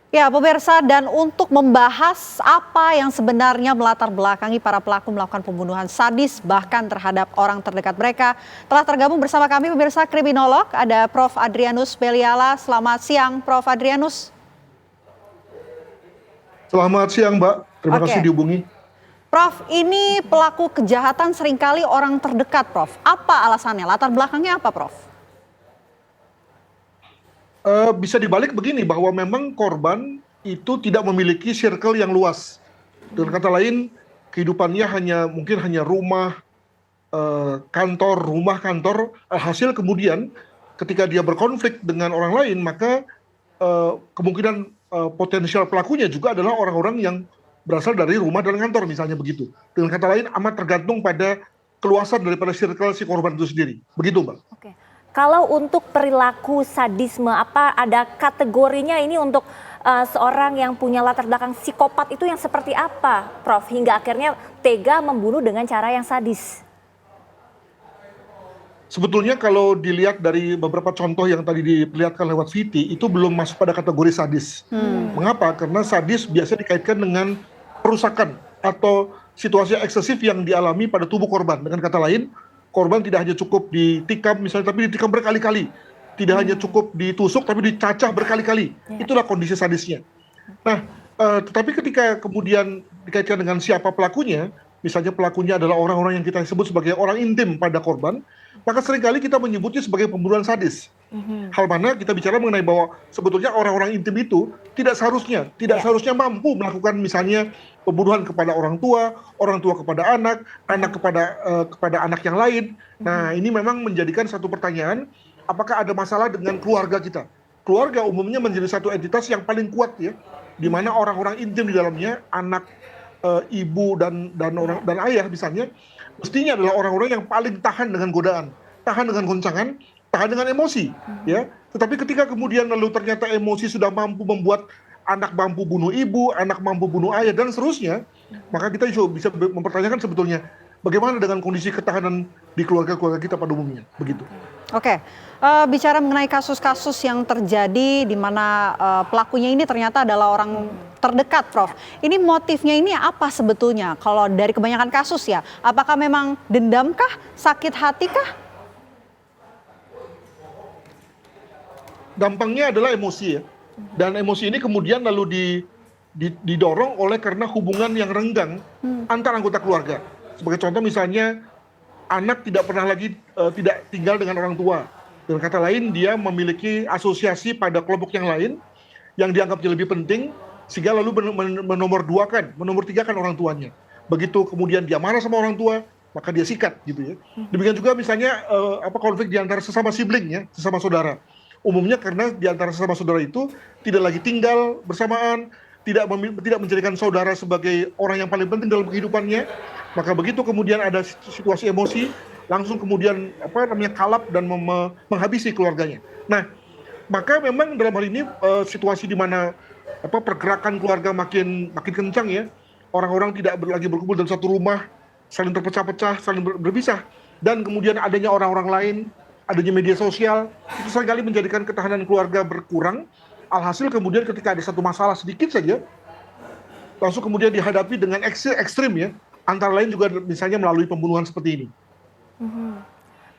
Ya, pemirsa, dan untuk membahas apa yang sebenarnya melatar belakangi para pelaku melakukan pembunuhan sadis bahkan terhadap orang terdekat mereka, telah tergabung bersama kami pemirsa kriminolog, ada Prof. Adrianus Beliala. Selamat siang, Prof. Adrianus. Selamat siang, Mbak. Terima kasih Oke, dihubungi. Prof, ini pelaku kejahatan seringkali orang terdekat, Prof. Apa alasannya? Latar belakangnya apa, Prof? Bisa dibalik begini, bahwa memang korban itu tidak memiliki circle yang luas. Dengan kata lain, kehidupannya mungkin hanya rumah, kantor, rumah, kantor. Hasil kemudian ketika dia berkonflik dengan orang lain, maka kemungkinan potensial pelakunya juga adalah orang-orang yang berasal dari rumah dan kantor, misalnya begitu. Dengan kata lain, amat tergantung pada keluasan daripada circle si korban itu sendiri. Begitu, Mbak. Oke. Kalau untuk perilaku sadisme, apa ada kategorinya ini untuk seorang yang punya latar belakang psikopat itu yang seperti apa, Prof? Hingga akhirnya tega membunuh dengan cara yang sadis. Sebetulnya kalau dilihat dari beberapa contoh yang tadi diperlihatkan lewat VT, itu belum masuk pada kategori sadis. Mengapa? Karena sadis biasanya dikaitkan dengan perusakan atau situasi eksesif yang dialami pada tubuh korban. Dengan kata lain, korban tidak hanya cukup ditikam misalnya, tapi ditikam berkali-kali. Tidak hanya cukup ditusuk, tapi dicacah berkali-kali. Itulah kondisi sadisnya. Nah, tetapi ketika kemudian dikaitkan dengan siapa pelakunya, misalnya pelakunya adalah orang-orang yang kita sebut sebagai orang intim pada korban, maka seringkali kita menyebutnya sebagai pembunuhan sadis. Hal mana kita bicara mengenai bahwa sebetulnya orang-orang intim itu tidak seharusnya mampu melakukan misalnya pembunuhan kepada orang tua kepada anak, anak kepada anak yang lain. Nah, ini memang menjadikan satu pertanyaan, apakah ada masalah dengan keluarga kita? Keluarga umumnya menjadi satu entitas yang paling kuat ya, di mana orang-orang intim di dalamnya, anak, ibu dan ayah misalnya, mestinya adalah orang-orang yang paling tahan dengan godaan, tahan dengan goncangan, tahan dengan emosi, ya. Tetapi ketika kemudian lalu ternyata emosi sudah mampu membuat anak mampu bunuh ibu, anak mampu bunuh ayah dan seterusnya, maka kita juga bisa mempertanyakan sebetulnya bagaimana dengan kondisi ketahanan di keluarga-keluarga kita pada umumnya, begitu. Oke, bicara mengenai kasus-kasus yang terjadi di mana pelakunya ini ternyata adalah orang terdekat, Prof. Ini motifnya ini apa sebetulnya? Kalau dari kebanyakan kasus ya, apakah memang dendamkah, sakit hatikah? Gampangnya adalah emosi ya, dan emosi ini kemudian lalu didorong oleh karena hubungan yang renggang antar anggota keluarga. Sebagai contoh misalnya, anak tidak pernah lagi tidak tinggal dengan orang tua. Dengan kata lain, dia memiliki asosiasi pada kelompok yang lain yang dianggapnya lebih penting, sehingga lalu menomor tigakan orang tuanya. Begitu kemudian dia marah sama orang tua, maka dia sikat gitu ya. Demikian juga misalnya konflik di antara sesama sibling ya, sesama saudara. Umumnya karena di antara sesama saudara itu tidak lagi tinggal bersamaan, tidak menjadikan saudara sebagai orang yang paling penting dalam kehidupannya, maka begitu kemudian ada situasi emosi, langsung kemudian kalap dan menghabisi keluarganya. Nah, maka memang dalam hal ini situasi di mana pergerakan keluarga makin kencang ya, orang-orang tidak lagi berkumpul dalam satu rumah, saling terpecah-pecah, saling berpisah, dan kemudian adanya orang-orang lain, adanya media sosial, itu seringkali menjadikan ketahanan keluarga berkurang. Alhasil kemudian ketika ada satu masalah sedikit saja, langsung kemudian dihadapi dengan ekstrim ya, antara lain juga misalnya melalui pembunuhan seperti ini.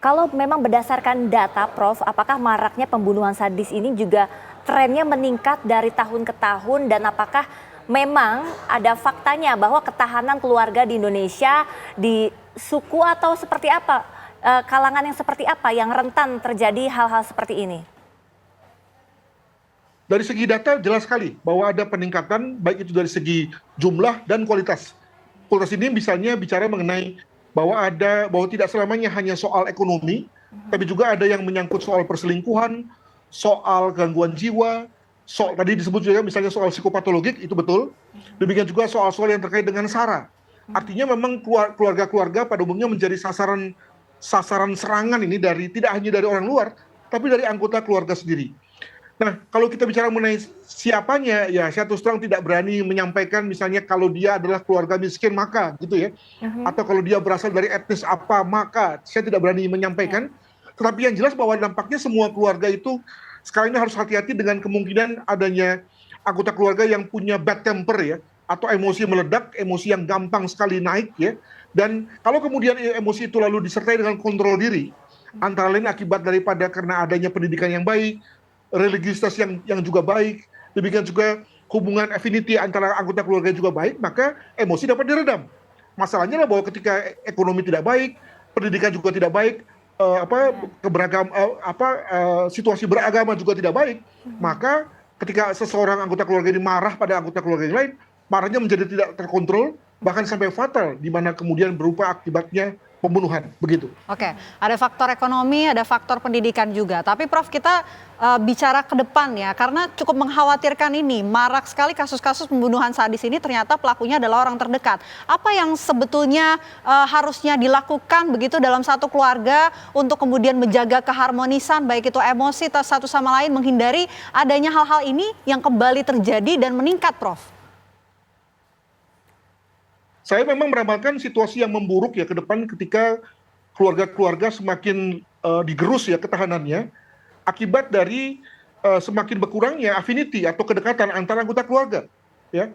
Kalau memang berdasarkan data, Prof, apakah maraknya pembunuhan sadis ini juga trennya meningkat dari tahun ke tahun, dan apakah memang ada faktanya bahwa ketahanan keluarga di Indonesia, di suku atau seperti apa, kalangan yang seperti apa yang rentan terjadi hal-hal seperti ini? Dari segi data jelas sekali bahwa ada peningkatan, baik itu dari segi jumlah dan kualitas. Kualitas ini misalnya bicara mengenai bahwa tidak selamanya hanya soal ekonomi, tapi juga ada yang menyangkut soal perselingkuhan, soal gangguan jiwa, tadi disebut juga misalnya soal psikopatologik, itu betul. Demikian juga soal-soal yang terkait dengan SARA. Artinya memang keluarga-keluarga pada umumnya menjadi sasaran serangan ini tidak hanya dari orang luar, tapi dari anggota keluarga sendiri. Nah, kalau kita bicara mengenai siapanya, ya saya terus terang tidak berani menyampaikan misalnya kalau dia adalah keluarga miskin maka gitu ya, atau kalau dia berasal dari etnis apa maka saya tidak berani menyampaikan. Tetapi yang jelas bahwa dampaknya semua keluarga itu sekarang ini harus hati-hati dengan kemungkinan adanya anggota keluarga yang punya bad temper ya, atau emosi meledak, emosi yang gampang sekali naik ya. Dan kalau kemudian emosi itu lalu disertai dengan kontrol diri, antara lain akibat daripada karena adanya pendidikan yang baik, religiusitas yang juga baik, demikian juga hubungan affinity antara anggota keluarga juga baik, maka emosi dapat diredam. Masalahnya adalah bahwa ketika ekonomi tidak baik, pendidikan juga tidak baik, situasi beragama juga tidak baik, maka ketika seseorang anggota keluarga ini marah pada anggota keluarga yang lain, marahnya menjadi tidak terkontrol, bahkan sampai fatal, di mana kemudian berupa akibatnya pembunuhan, begitu. Oke, ada faktor ekonomi, ada faktor pendidikan juga. Tapi Prof, kita bicara ke depan ya, karena cukup mengkhawatirkan ini. Marak sekali kasus-kasus pembunuhan sadis ini, ternyata pelakunya adalah orang terdekat. Apa yang sebetulnya harusnya dilakukan begitu dalam satu keluarga untuk kemudian menjaga keharmonisan, baik itu emosi satu sama lain, menghindari adanya hal-hal ini yang kembali terjadi dan meningkat, Prof? Saya memang meramalkan situasi yang memburuk ya ke depan ketika keluarga-keluarga semakin digerus ya ketahanannya akibat dari semakin berkurangnya affinity atau kedekatan antara anggota keluarga ya.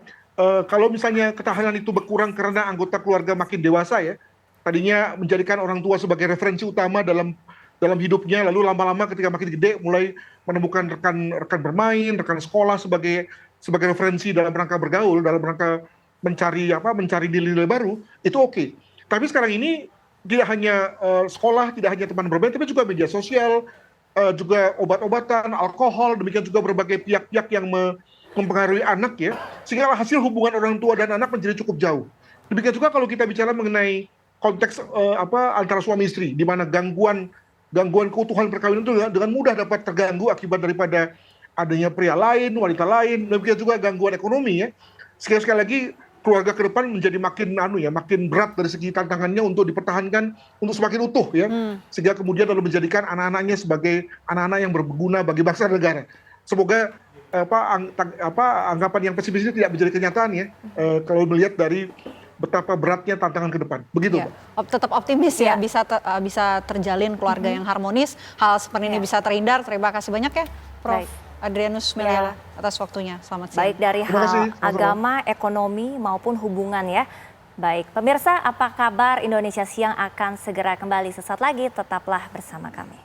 Kalau misalnya ketahanan itu berkurang karena anggota keluarga makin dewasa ya, tadinya menjadikan orang tua sebagai referensi utama dalam hidupnya, lalu lama-lama ketika makin gede mulai menemukan rekan bermain, rekan sekolah sebagai referensi dalam rangka bergaul, dalam rangka mencari nilai-nilai baru, itu oke. Tapi sekarang ini tidak hanya sekolah, tidak hanya teman bermain, tapi juga media sosial, juga obat-obatan, alkohol, demikian juga berbagai pihak-pihak yang mempengaruhi anak ya, sehingga hasil hubungan orang tua dan anak menjadi cukup jauh. Demikian juga kalau kita bicara mengenai konteks antara suami istri, di mana gangguan keutuhan perkawinan itu dengan mudah dapat terganggu akibat daripada adanya pria lain, wanita lain, demikian juga gangguan ekonomi ya. Sekali lagi keluarga ke depan menjadi makin berat dari segi tantangannya untuk dipertahankan untuk semakin utuh ya, sehingga kemudian lalu menjadikan anak-anaknya sebagai anak-anak yang berguna bagi bangsa dan negara. Semoga anggapan yang pesimis ini tidak menjadi kenyataan ya, kalau melihat dari betapa beratnya tantangan ke depan. Begitu, ya, Pak. Tetap optimis ya, bisa terjalin keluarga yang harmonis, hal seperti ini bisa terhindar. Terima kasih banyak ya, Prof. Adrianus Meliala atas waktunya. Selamat siang. Baik dari hal agama, ekonomi maupun hubungan ya. Baik, pemirsa, apa kabar Indonesia Siang akan segera kembali sesaat lagi. Tetaplah bersama kami.